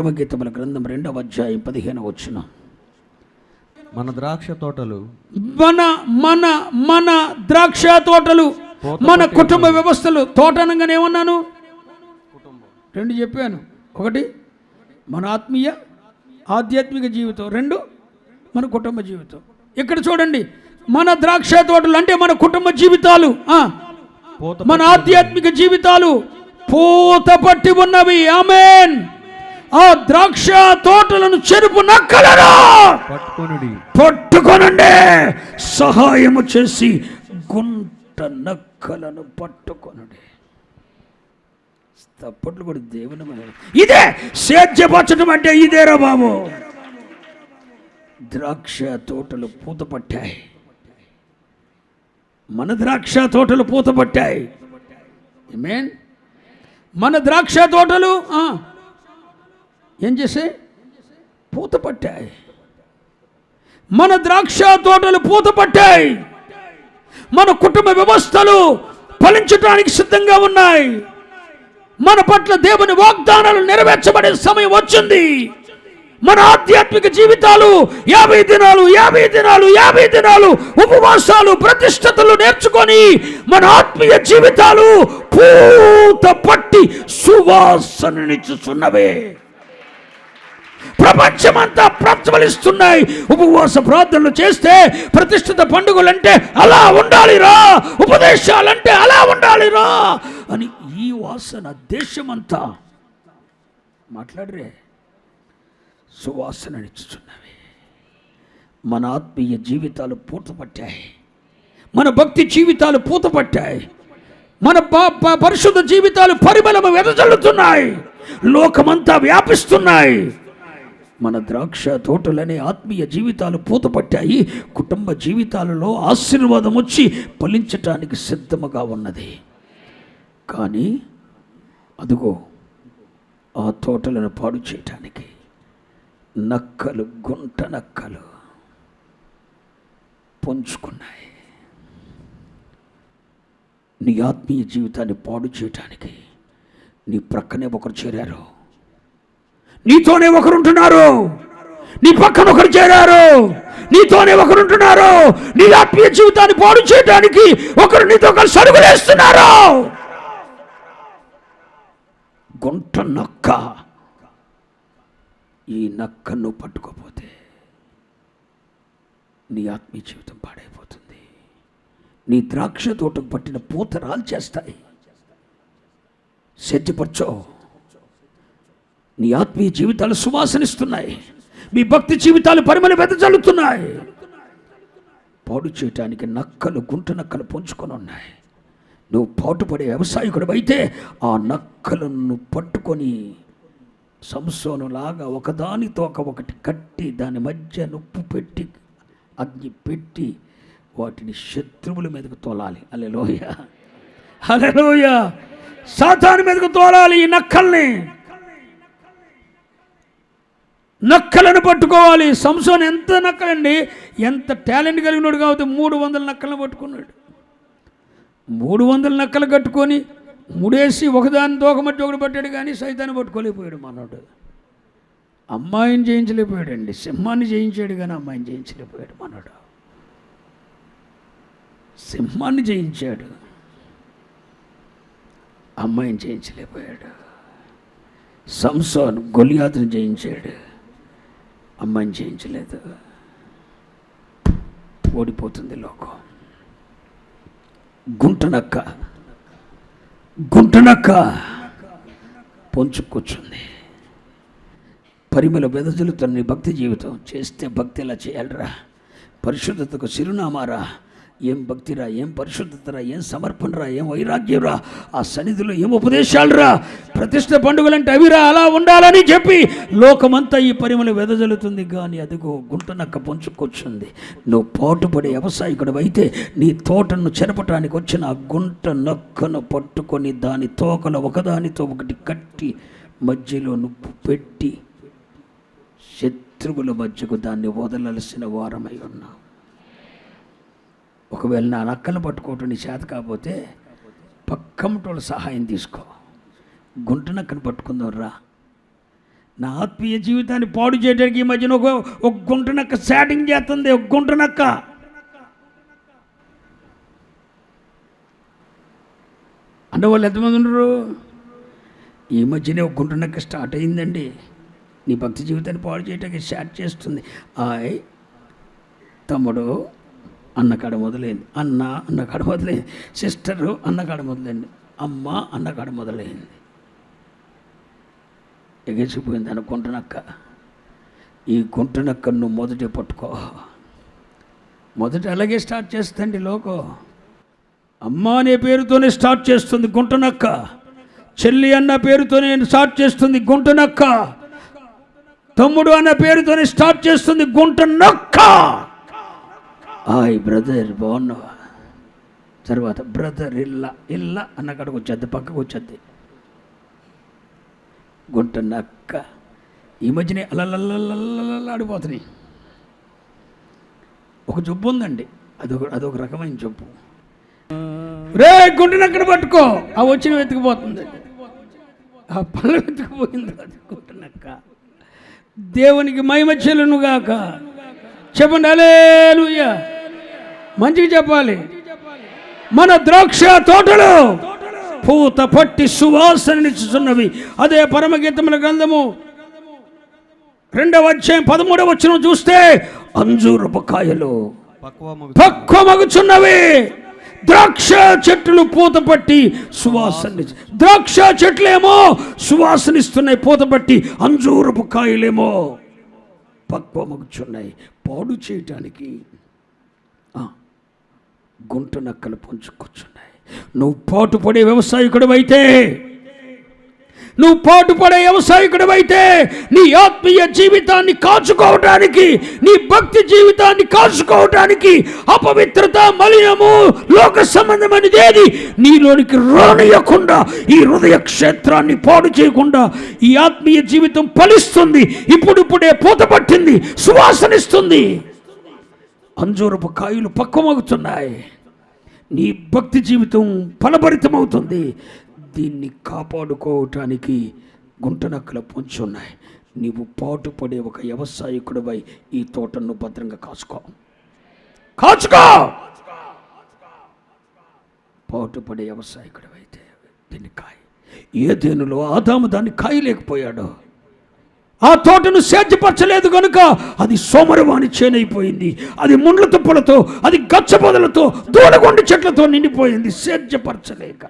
పరమగీతముల గ్రంథం 2వ అధ్యాయం 15వ వచనం. మన ద్రాక్ష తోటలు మన ద్రాక్ష తోటలు, మన కుటుంబ వ్యవస్థలు. తోట అనగానే ఏమన్నాను? రెండు చెప్పాను. ఒకటి మన ఆధ్యాత్మిక జీవితం, రెండు మన కుటుంబ జీవితం. ఇక్కడ చూడండి, మన ద్రాక్ష తోటలు అంటే మన కుటుంబ జీవితాలు, మన ఆధ్యాత్మిక జీవితాలు పూత పట్టి ఉన్నవి. ఆమేన్. ఆ ద్రాక్ష తోటలను చెరుపు నక్కలను పట్టుకొనండి, సహాయము చేసి గుంట నక్కలను పట్టుకొనండి. తప్పట్లు కూడా దేవుని ఇదే సేద్యపరచడం అంటే ఇదేరా బాబు. ద్రాక్ష తోటలు పూత పట్టాయి, మన ద్రాక్ష తోటలు పూత పట్టాయి. ఆమేన్. మన ద్రాక్ష తోటలు ఏం చేసే? పూత పట్టాయి. మన ద్రాక్ష తోటలు పూత పట్టాయి. మన కుటుంబ వ్యవస్థలు ఫలించడానికి సిద్ధంగా ఉన్నాయి. మన పట్ల దేవుని వాగ్దానాలు నెరవేర్చబడే సమయం వచ్చింది. మన ఆధ్యాత్మిక జీవితాలు 50 దినాలు ఉపవాసాలు, ప్రతిష్టతలు నేర్చుకొని మన ఆత్మీయ జీవితాలు పూత పట్టి సువాసననిచ్చుచున్నవే. ప్రపంచమంతా ప్రజ్వలిస్తున్నాయి. ఉపవాస ప్రార్థనలు చేస్తే, ప్రతిష్ఠిత పండుగలంటే అలా ఉండాలిరా, ఉపదేశాలంటే అలా ఉండాలిరా అని ఈ వాసన దేశమంతా మాట్లాడరే సువాసననిచ్చుచున్నవి. మన ఆత్మీయ జీవితాలు పూతపట్టాయి, మన భక్తి జీవితాలు పూతపట్టాయి, మన పరిశుద్ధ జీవితాలు పరిమళము వెదజల్లుతున్నాయి, లోకమంతా వ్యాపిస్తున్నాయి. మన ద్రాక్ష తోటలనే ఆత్మీయ జీవితాలు పూతపట్టాయి. కుటుంబ జీవితాలలో ఆశీర్వాదం వచ్చి ఫలించటానికి సిద్ధముగా ఉన్నది. కానీ అదుగో ఆ తోటలను పాడు చేయటానికి నక్కలు, గుంట నక్కలు పొంచుకున్నాయి. నీ ఆత్మీయ జీవితాన్ని పాడు చేయటానికి నీ ప్రక్కనే ఒకరు చేరారు, నీతోనే ఒకరుంటున్నారు, నీ పక్కన ఒకరు చేరారు, నీతోనే ఒకరుంటున్నారు. నీ ఆత్మీయ జీవితాన్ని పాడు చేయడానికి ఒకరు నీతో కలిసి అడుగులేస్తున్నారు. గుంట నక్క. ఈ నక్కను పట్టుకోపోతే నీ ఆత్మీయ జీవితం పాడైపోతుంది. నీ ద్రాక్ష తోటకు పట్టిన పూత రాల్చేస్తాయి. సిద్ధపరచో. నీ ఆత్మీయ జీవితాలు సువాసనిస్తున్నాయి, మీ భక్తి జీవితాలు పరిమళ వెదజల్లుతున్నాయి. పాడు చేయటానికి నక్కలు, గుంట నక్కలు పొంచుకొని ఉన్నాయి. నువ్వు పాటుపడే వ్యవసాయకుడు అయితే ఆ నక్కలను పట్టుకొని సంసోనులాగా ఒకదానితో ఒకటి కట్టి, దాని మధ్య నొప్పు పెట్టి, అగ్ని పెట్టి వాటిని శత్రువుల మీదకు తోలాలి. హల్లెలూయా, హల్లెలూయా. సాతాను మీదకు తోలాలి ఈ నక్కలను పట్టుకోవాలి. సంసోన్ ఎంత నక్కలండి, ఎంత టాలెంట్ కలిగినాడు కాబట్టి 300 నక్కలను పట్టుకున్నాడు. 300 నక్కలు కట్టుకొని ముడేసి ఒకదాని తోకమట్టి ఒకటి పట్టాడు, కానీ సైతాన్ని పట్టుకోలేకపోయాడు. మనోడు అమ్మాయిని జయించలేకపోయాడండి. సింహాన్ని జయించాడు కానీ అమ్మాయిని జయించలేకపోయాడు. మనోడు సింహాన్ని జయించాడు, అమ్మాయిని జయించలేకపోయాడు. సంసోన్ గొలియాతుని జయించాడు, అమ్మాయిని జయించలేదు. ఓడిపోతుంది లోకం. గుంటనక్క పొంచు కూర్చుంది. పరిమళ వెదజల్లుతున్న నీ భక్తి జీవితం చేస్తే భక్తి ఎలా చేయాలరా? పరిశుద్ధతకు చిరునామారా. ఏం భక్తిరా, ఏం పరిశుద్ధతరా, ఏం సమర్పణరా, ఏం వైరాగ్యంరా, ఆ సన్నిధిలో ఏం ఉపదేశాలురా. ప్రతిష్ఠ పండుగలంటే అవిరా, అలా ఉండాలని చెప్పి లోకమంతా ఈ పరిమళ వెదజల్లుతుంది. కానీ అదిగో గుంట నక్క పొంచుకొచ్చింది. నువ్వు పాటుపడే వ్యవసాయకుడు అయితే నీ తోటను చెరపటానికి వచ్చిన ఆ గుంట నక్కను పట్టుకొని దాని తోకలు ఒకదానితో ఒకటి కట్టి మధ్యలో నువ్వు పెట్టి శత్రువుల మధ్యకు దాన్ని వదలవలసిన వారమై ఉన్నావు. ఒకవేళ నా నక్కలను పట్టుకోవటం నీ చేత కాకపోతే పక్కమటోళ్ళ సహాయం తీసుకో. గుంట నక్కను పట్టుకుందాం రా. నా ఆత్మీయ జీవితాన్ని పాడు చేయడానికి ఈ మధ్యన ఒక గుంటనక్క చాటింగ్ చేస్తుంది. ఒక గుంటనక్క అంటే వాళ్ళు ఎంతమంది ఉండరు? ఈ మధ్యనే ఒక గుంటనక్క స్టార్ట్ అయిందండి. నీ భక్తి జీవితాన్ని పాడు చేయడానికి స్టార్ట్ చేస్తుంది. తమ్ముడు అన్నకాడ మొదలైంది, అన్నకాడ మొదలైంది, సిస్టరు అన్నకాడ మొదలైంది, అమ్మ అన్నకాడ మొదలైంది. ఎగసిపోయింది అని గుంటనక్క. ఈ గుంటనక్కను మొదటి పట్టుకో. మొదట అలాగే స్టార్ట్ చేస్తుంది లోకం. అమ్మ అనే పేరుతోనే స్టార్ట్ చేస్తుంది గుంటనక్క. చెల్లి అన్న పేరుతోనే స్టార్ట్ చేస్తుంది గుంటనక్క. తమ్ముడు అన్న పేరుతోనే స్టార్ట్ చేస్తుంది గుంటనక్క. బ్రదర్ బాగున్నావా? తర్వాత బ్రదర్ ఇల్ల అన్న కాడికి వచ్చేద్ది, పక్కకు వచ్చేద్ది గుంటనక్క. ఈ మధ్యనే అలల్లాడిపోతున్నాయి. ఒక జబ్బు ఉందండి, అదొక రకమైన జబ్బు. రే గుంటనక్కన పట్టుకో, ఆ వచ్చిన వెతికిపోతుంది, ఆ పళ్ళ వెతికిపోయింది అది గుంటనక్క. దేవునికి మహిమ చెల్లును గాక. చెప్పండి హల్లెలూయా. మంచిగా చెప్పాలి. మన ద్రాక్ష తోటలు పూత పట్టి సువాసననిచ్చుచున్నవి. అదే పరమగీతముల గ్రంథము 2వ అధ్యాయం 13వ వచనం చూస్తే అంజూరపు కాయలు పక్వమగుచున్నవి. ద్రాక్ష చెట్లు పూత పట్టి సువాసన, ద్రాక్ష చెట్లేమో సువాసనిస్తున్నాయి పూత పట్టి, అంజూరపు కాయలేమో పక్వమగుచున్నాయి. పాడు చేయటానికి గుంటనక్కలు పొంచుకొచ్చున్నాయి. నువ్వు పాటుపడే వ్యవసాయకుడివైతే, నీ ఆత్మీయ జీవితాన్ని కాచుకోవటానికి, నీ భక్తి జీవితాన్ని కాచుకోవటానికి అపవిత్రత, మలినము, లోక సంబంధమైనది ఏది నీలోనికి రానియకుండా, ఈ హృదయ క్షేత్రాన్ని పాడు చేయకుండా ఈ ఆత్మీయ జీవితం ఫలిస్తుంది. ఇప్పుడిప్పుడే పూత పట్టింది, సువాసనిస్తుంది, అంజూరపు కాయలు పక్వమవుతున్నాయి. నీ భక్తి జీవితం ఫలభరితమవుతుంది. దీన్ని కాపాడుకోవటానికి గుంటనక్కలు పొంచి ఉన్నాయి. నీవు పాటుపడే ఒక వ్యవసాయకుడివై ఈ తోటను భద్రంగా కాచుకో. పాటుపడే వ్యవసాయకుడివైతే దీన్ని కాయ. ఏదేనులో ఆదాము దాన్ని కాయలేకపోయాడు. ఆ తోటను సేద్యపరచలేదు కనుక అది సోమరవాణి చేనైపోయింది. అది ముండ్ల తుప్పలతో, అది గచ్చబొదలతో, దూడగొండి చెట్లతో నిండిపోయింది సేద్యపరచలేక.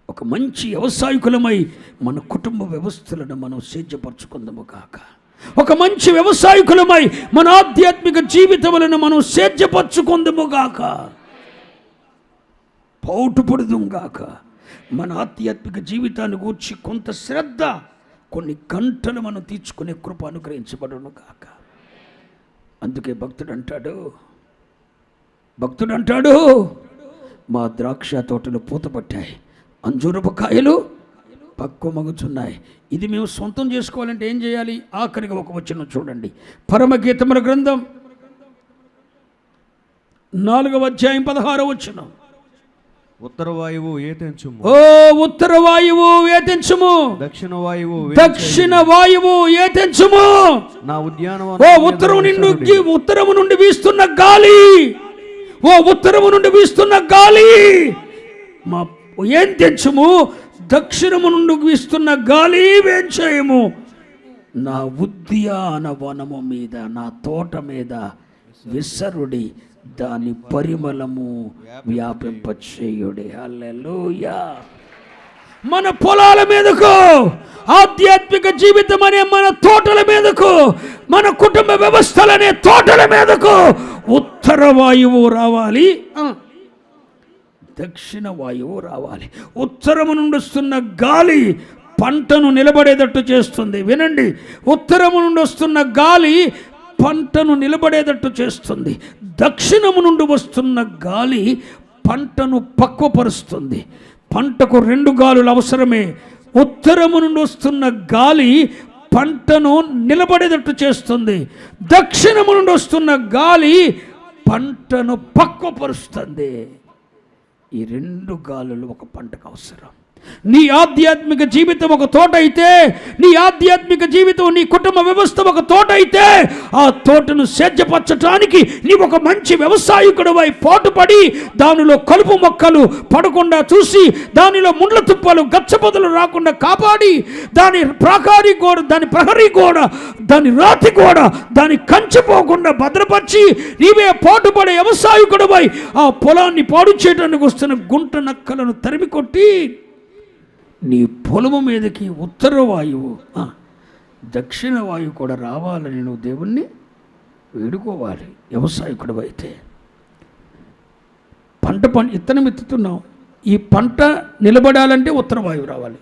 ఒక మంచి వ్యవసాయకులమై మన కుటుంబ వ్యవస్థలను మనం సేద్యపరచుకుందాము కాక. ఒక మంచి వ్యవసాయకులమై మన ఆధ్యాత్మిక జీవితములను మనం సేద్యపరచుకుందాము గాక. పాటుపడుదాం గాక. మన ఆధ్యాత్మిక జీవితాన్ని గూర్చి కొంత శ్రద్ధ, కొన్ని గంటలు మనం తీర్చుకునే కృప అనుగ్రహించబడును గాక. అందుకే భక్తుడు అంటాడు, మా ద్రాక్ష తోటలు పూతపట్టాయి, అంజూరపు కాయలు పక్వమగుచున్నాయి. ఇది మేము సొంతం చేసుకోవాలంటే ఏం చేయాలి? ఆఖరిగా ఒక వచనం చూడండి. పరమగీతముల గ్రంథం 4వ అధ్యాయం 16వ వచనం. ఉత్తర వాయువు ఏతెంచుము, ఉత్తర వాయువు ఏతెంచుము, దక్షిణ వాయువు ఏతెంచుము. నా ఉద్యానవనం ఉత్తరము నుండి వీస్తున్న గాలి, మా ఏం తెంచుము, దక్షిణము నుండి వీస్తున్న గాలి వేంచేయము. నా ఉద్యానవనము మీద, నా తోట మీద విసరుడి, దాని పరిమళము వ్యాపింపచేయుడి. హల్లెలూయా. మన పొలాల మీదకు, ఆధ్యాత్మిక జీవితం అనే మన తోటల మీదకు, మన కుటుంబ వ్యవస్థలనే తోటల మీదకు ఉత్తర వాయువు రావాలి, దక్షిణ వాయువు రావాలి. ఉత్తరము నుండి వస్తున్న గాలి పంటను నిలబడేటట్టు చేస్తుంది. వినండి, ఉత్తరము నుండి వస్తున్న గాలి పంటను నిలబడేటట్టు చేస్తుంది. దక్షిణము నుండి వస్తున్న గాలి పంటను పక్వపరుస్తుంది. పంటకు 2 గాలులు అవసరమే. ఉత్తరము నుండి వస్తున్న గాలి పంటను నిలబడేటట్టు చేస్తుంది. దక్షిణము నుండి వస్తున్న గాలి పంటను పక్వపరుస్తుంది. ఈ 2 గాలులు ఒక పంటకు అవసరం. నీ ఆధ్యాత్మిక జీవితం ఒక తోట అయితే, నీ ఆధ్యాత్మిక జీవితం, నీ కుటుంబ వ్యవస్థ ఒక తోట అయితే, ఆ తోటను సేద్యపరచటానికి నీవు ఒక మంచి వ్యవసాయకుడివై పాటుపడి దానిలో కలుపు మొక్కలు పడకుండా చూసి, దానిలో ముండ్ల తుప్పలు గచ్చబొదలు రాకుండా కాపాడి, దాని ప్రాకారి గోడ, దాని ప్రహరీ గోడ, దాని రాతి గోడ, దాని కంచిపోకుండా భద్రపరిచి నీవే పాటుపడే వ్యవసాయకుడివై ఆ పొలాన్ని పాడు చేయడానికి వస్తున్న గుంట నక్కలను తరిమి కొట్టి నీ పొలము మీదకి ఉత్తర వాయువు, దక్షిణ వాయువు కూడా రావాలని నువ్వు దేవుణ్ణి వేడుకోవాలి. వ్యవసాయకుడు అయితే పంట ఇత్తనం ఎత్తుతున్నావు, ఈ పంట నిలబడాలంటే ఉత్తర వాయువు రావాలి.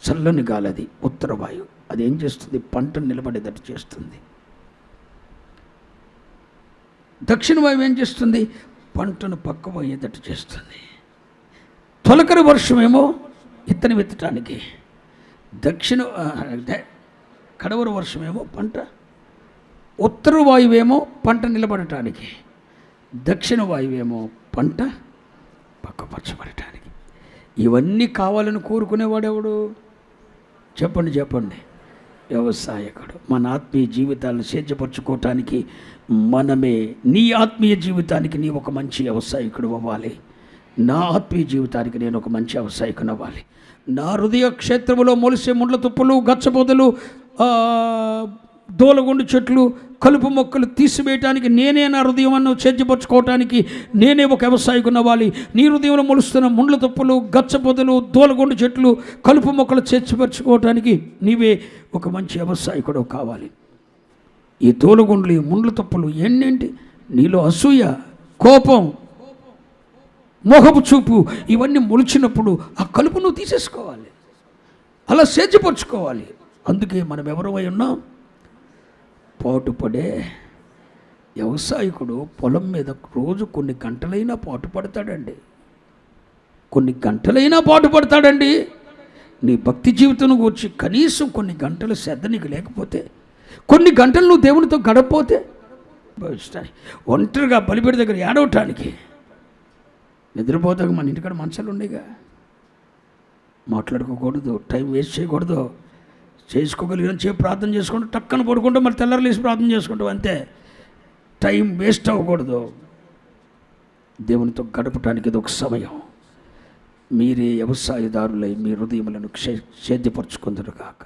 చల్లని గాలి, అది ఉత్తర వాయువు. అది ఏం చేస్తుంది? పంటను నిలబడేటట్టు చేస్తుంది. దక్షిణ వాయువు ఏం చేస్తుంది? పంటను పక్క పోయేటట్టు చేస్తుంది. తొలకరి వర్షమేమో ఇత్తనం ఎత్తటానికి, కడవర వర్షమేమో పంట, ఉత్తర వాయువేమో పంట నిలబడటానికి, దక్షిణ వాయువేమో పంట పక్కపరచబడటానికి. ఇవన్నీ కావాలని కోరుకునేవాడెవడు? చెప్పండి. వ్యవసాయకుడు. మన ఆత్మీయ జీవితాలను సేద్యపరచుకోవటానికి మనమే, నీ ఆత్మీయ జీవితానికి నీ ఒక మంచి వ్యవసాయకుడు అవ్వాలి. నా ఆత్మీయ జీవితానికి నేను ఒక మంచి వ్యవసాయకుని అవ్వాలి. నా హృదయ క్షేత్రములో మొలిసే ముండ్ల తుప్పలు, గచ్చబొదలు, దూలగుండు చెట్లు, కలుపు మొక్కలు తీసివేయటానికి నేనే నా హృదయం సేద్యపరచుకోవటానికి నేనే ఒక వ్యవసాయకుని అవ్వాలి. నీ హృదయంలో మొలుస్తున్న ముండ్ల తుప్పలు, గచ్చబొదలు, దూలగుండు చెట్లు, కలుపు మొక్కలు సేద్యపరచుకోవటానికి నీవే ఒక మంచి వ్యవసాయకుడు కావాలి. ఈ దూలగుండ్లు, ఈ ముండ్ల తుప్పలు ఏంటంటే నీలో అసూయ, కోపం, మోహపు చూపు, ఇవన్నీ మొలిచినప్పుడు ఆ కలుపు నువ్వు తీసేసుకోవాలి, అలా సేద్యపరచుకోవాలి. అందుకే మనం ఎవరమై ఉన్నాం? పాటుపడే వ్యవసాయకుడు పొలం మీద రోజు కొన్ని గంటలైనా పాటుపడతాడండి. నీ భక్తి జీవితం గురించి కనీసం కొన్ని గంటల శ్రద్ధ నీకు లేకపోతే, కొన్ని గంటలు నువ్వు దేవునితో గడపపోతే, ఒంటరిగా బలిపీఠ దగ్గర ఏడవటానికి నిద్రపోతాక మన ఇంటికాడ మంచాలు ఉండేగా, మాట్లాడుకోకూడదు, టైం వేస్ట్ చేయకూడదు, చేసుకోగలిగిన ప్రార్థన చేసుకుంటూ టక్కన పడుకుంటూ మళ్ళీ తెల్లారలేసి ప్రార్థన చేసుకుంటాం, అంతే. టైం వేస్ట్ అవ్వకూడదు. దేవునితో గడపటానికి ఇది ఒక సమయం. మీరే వ్యవసాయదారులై మీ హృదయములను సేద్యపరచుకుందరు కాక.